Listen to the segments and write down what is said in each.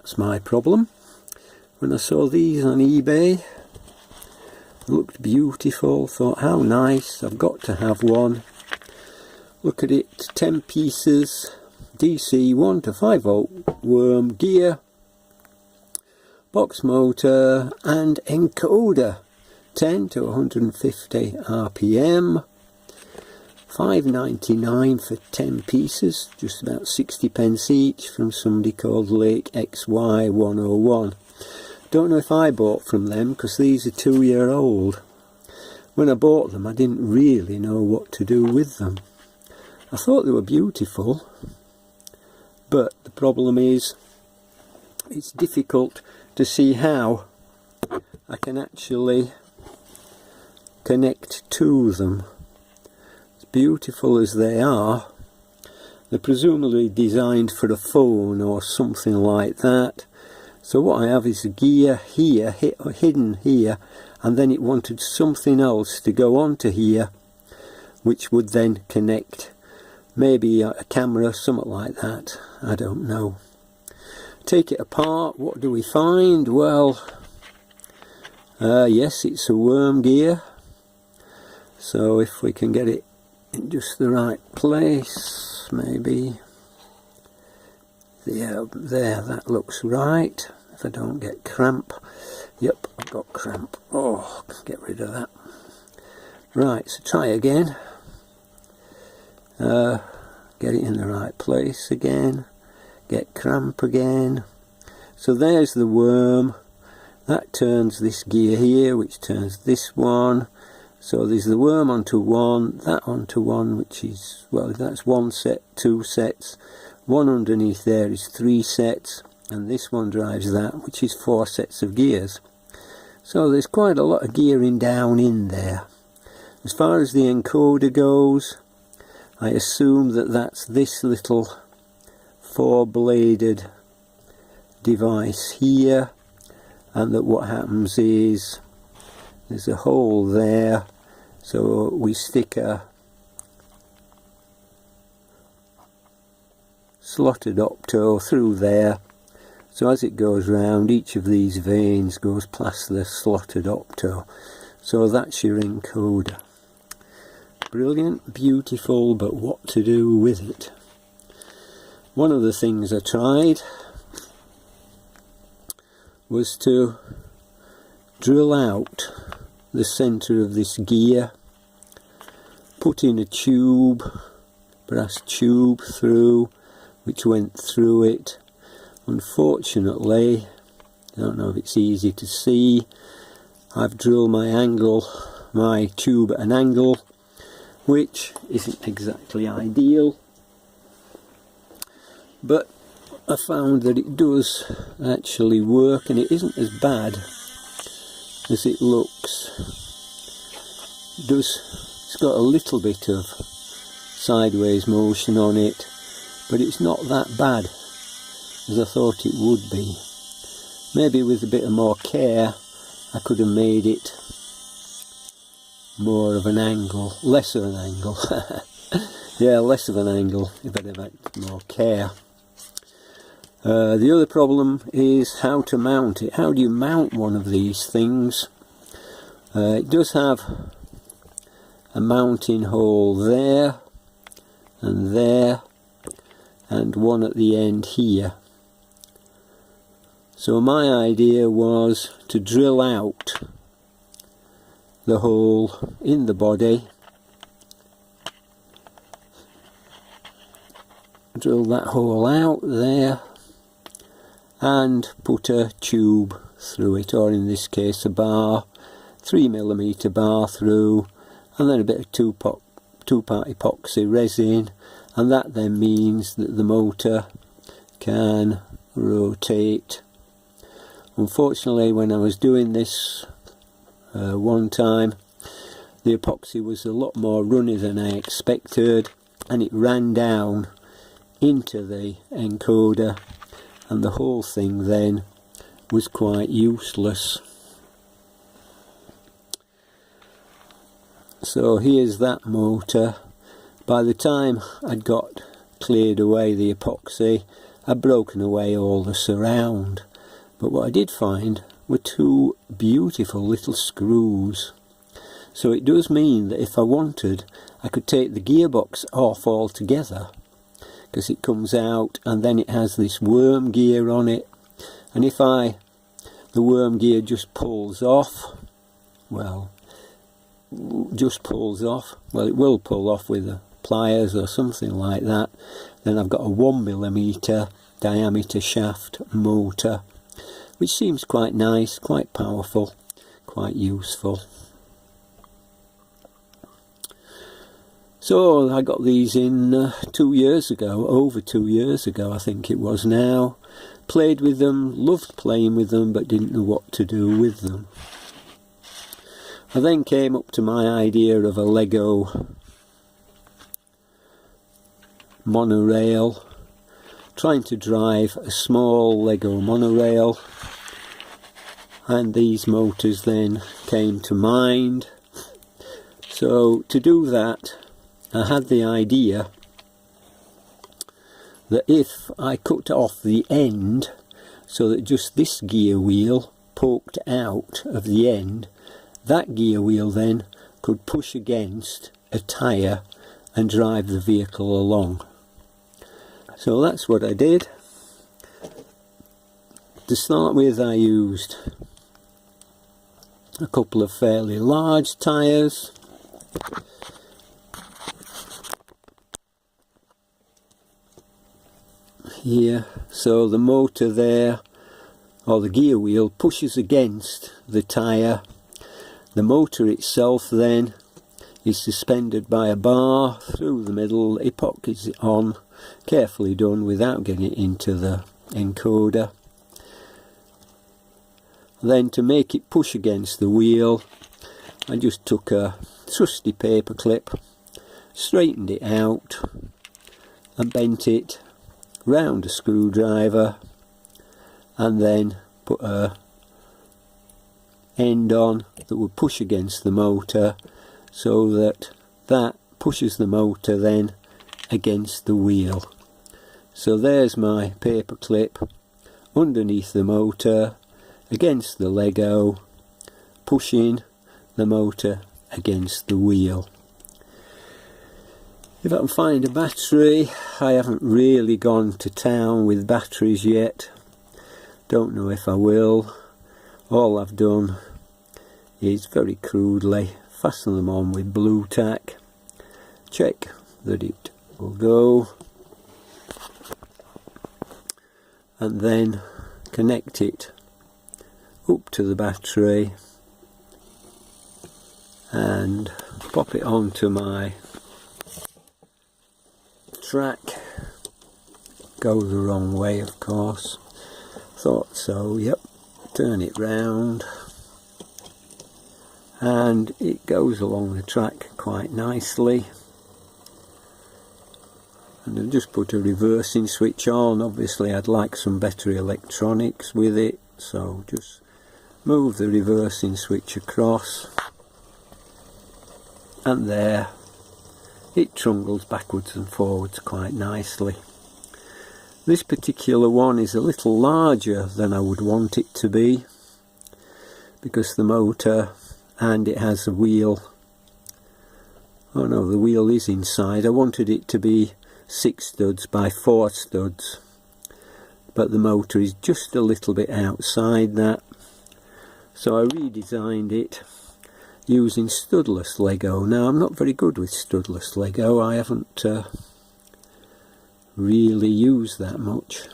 that's my problem. When I saw these on eBay, they looked beautiful, thought how nice, I've got to have one. Look at it, 10 pieces, DC 1 to 5 volt worm gear, box motor and encoder, 10 to 150 RPM, £5.99 for 10 pieces, just about 60 pence each, from somebody called Lake XY 101. Don't know if I bought from them because these are 2-year-old. When I bought them I didn't really know what to do with them. I thought they were beautiful, but the problem is it's difficult to see how I can actually connect to them. As beautiful as they are, they're presumably designed for a phone or something like that. So what I have is a gear here, hidden here, and then it wanted something else to go onto here, which would then connect. Maybe a camera, something like that, I don't know. Take it apart, what do we find? Well, yes, it's a worm gear. So if we can get it in just the right place, maybe. Yeah, there, that looks right. If I don't get cramp. Yep, I've got cramp. Oh, get rid of that. Right, so try again. Get it in the right place again. Get cramp again. So there's the worm. That turns this gear here, which turns this one. So there's the worm onto one, that onto one, which is, well, that's one set, 2 sets. One underneath there is 3 sets, and this one drives that, which is 4 sets of gears. So there's quite a lot of gearing down in there. As far as the encoder goes, I assume that that's this little 4-bladed device here, and that what happens is there's a hole there, so we stick a slotted opto through there, so as it goes round, each of these veins goes past the slotted opto. So that's your encoder. Brilliant, beautiful, but what to do with it? One of the things I tried was to drill out the centre of this gear, put in a tube, brass tube through, which went through it. Unfortunately, I don't know if it's easy to see, I've drilled my tube at an angle, which isn't exactly ideal, but I found that it does actually work, and it isn't as bad as it looks. It's got a little bit of sideways motion on it, but it's not that bad as I thought it would be. Maybe with a bit of more care I could have made it more of an angle, less of an angle. Yeah, less of an angle if I'd have had more care. The other problem is how to mount it. How do you mount one of these things? It does have a mounting hole there, and one at the end here. So my idea was to drill out the hole in the body, drill that hole out there, and put a tube through it, or in this case a bar, 3mm bar through, and then a bit of two-part epoxy resin, and that then means that the motor can rotate. Unfortunately, when I was doing this one time, the epoxy was a lot more runny than I expected, and it ran down into the encoder, and the whole thing then was quite useless. So here's that motor. By the time I'd got cleared away the epoxy, I'd broken away all the surround, but what I did find were two beautiful little screws. So it does mean that if I wanted, I could take the gearbox off altogether, because it comes out and then it has this worm gear on it, and if the worm gear just pulls off, well, it will pull off with the pliers or something like that, then I've got a 1mm diameter shaft motor, which seems quite nice, quite powerful, quite useful. So I got these in 2 years ago, over 2 years ago I think it was now. Played with them, loved playing with them, but didn't know what to do with them. I then came up to my idea of a Lego monorail, trying to drive a small Lego monorail, and these motors then came to mind. So to do that, I had the idea that if I cut off the end so that just this gear wheel poked out of the end, that gear wheel then could push against a tyre and drive the vehicle along. So that's what I did. To start with, I used a couple of fairly large tyres. Here, so the motor there, or the gear wheel, pushes against the tyre. The motor itself then is suspended by a bar through the middle. It pockets it on, carefully done without getting it into the encoder. Then to make it push against the wheel, I just took a trusty paper clip, straightened it out and bent it round a screwdriver, and then put a end on that would push against the motor, so that pushes the motor then against the wheel. So there's my paper clip underneath the motor against the Lego, pushing the motor against the wheel. If I can find a battery, I haven't really gone to town with batteries yet. Don't know if I will. All I've done is very crudely fasten them on with blue tack, check that it will go, and then connect it up to the battery and pop it onto my track. Go the wrong way, of course. Thought so, yep. Turn it round and it goes along the track quite nicely. And I've just put a reversing switch on. Obviously I'd like some better electronics with it, so just move the reversing switch across, and there it trundles backwards and forwards quite nicely. This particular one is a little larger than I would want it to be, because the motor, and it has a wheel. Oh no, the wheel is inside. I wanted it to be 6 studs by 4 studs, but the motor is just a little bit outside that. So I redesigned it using studless Lego. Now I'm not very good with studless Lego. I haven't really used that much,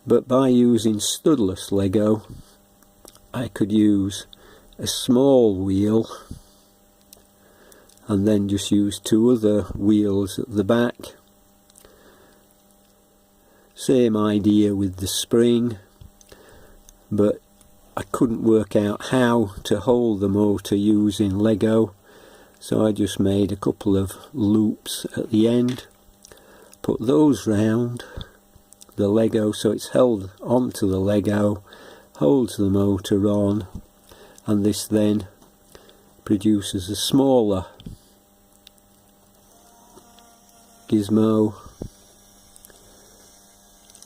but by using studless Lego I could use a small wheel and then just use 2 other wheels at the back. Same idea with the spring, but I couldn't work out how to hold the motor using Lego, so I just made a couple of loops at the end, put those round the Lego so it's held onto the Lego, holds the motor on, and this then produces a smaller gizmo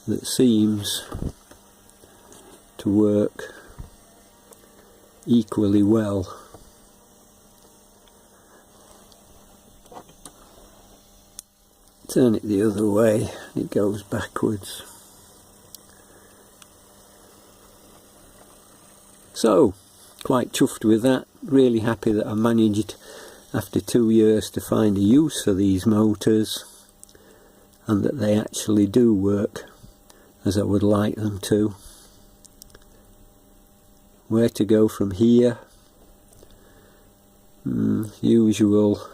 that seems to work equally well. Turn it the other way, it goes backwards. So, quite chuffed with that, really happy that I managed after 2 years to find a use for these motors, and that they actually do work as I would like them to. Where to go from here? Usual,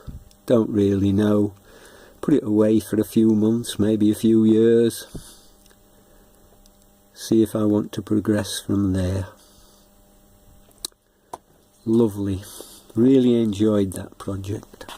don't really know. Put it away for a few months, maybe a few years. See if I want to progress from there. Lovely. Really enjoyed that project.